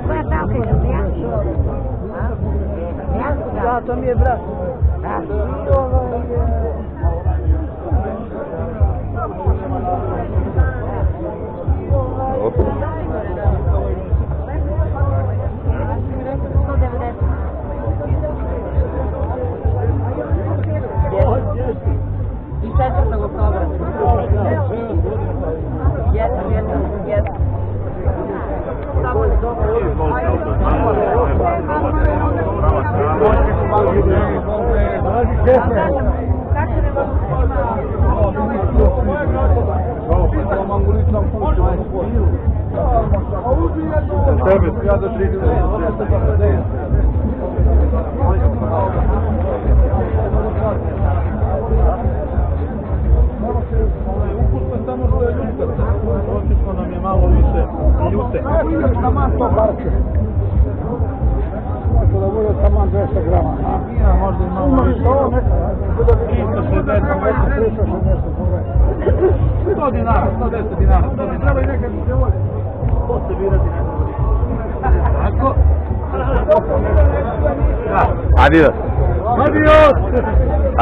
Koja stavka je ja? Da, to mi je brat. Ukusno samo što je ljutka. Očito nam je malo više ljute. Možda da bude taman 200 grama. Možda i malo više. 360. 100 dinara, 110 dinara. Treba i nekad se voli. To se birati ne može. Tako? Adidas. Adios!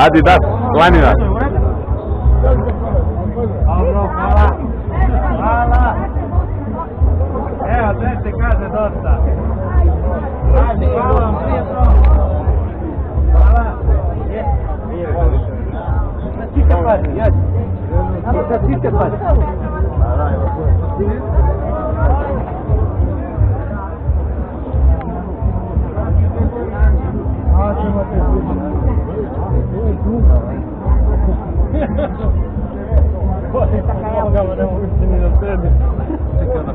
Adidas, planina. Dobro, hvala. Hvala. Evo, sve se kaže dosta. Hvala vam, prijetno. Hvala. Da ti te pati, jad. Da ti te pati.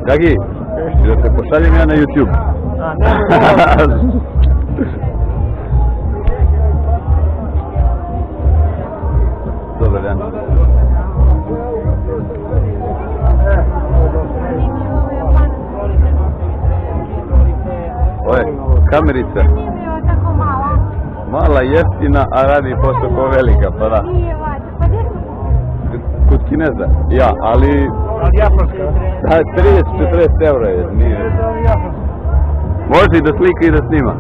Gagi, da te pošaljem ja na YouTube. Dobar dan. Ovo je kamerica. Mala, jeftina, a radi posao ko velika, pa da. Kod Kineza, ja, ali... Od japanska? Da, 30-40 eura je, nije... Može i da slika i da snima.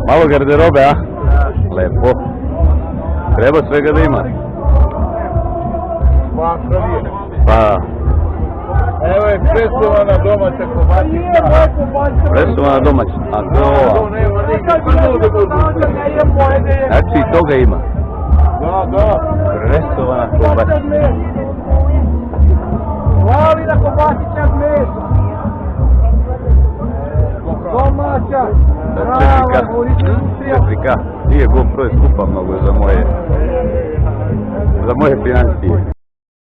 Malo garderobe, a? Lepo. Treba svega da ima. Pa... Evo je presovana domaća kobasica. Presovana domaća, a to je ova. Znači i toga ima. Da. Presovana kobasica. Hvali na kobasičak mesa. Domaća. Četrika. Nije GoPro je skupa mnogo za moje financije.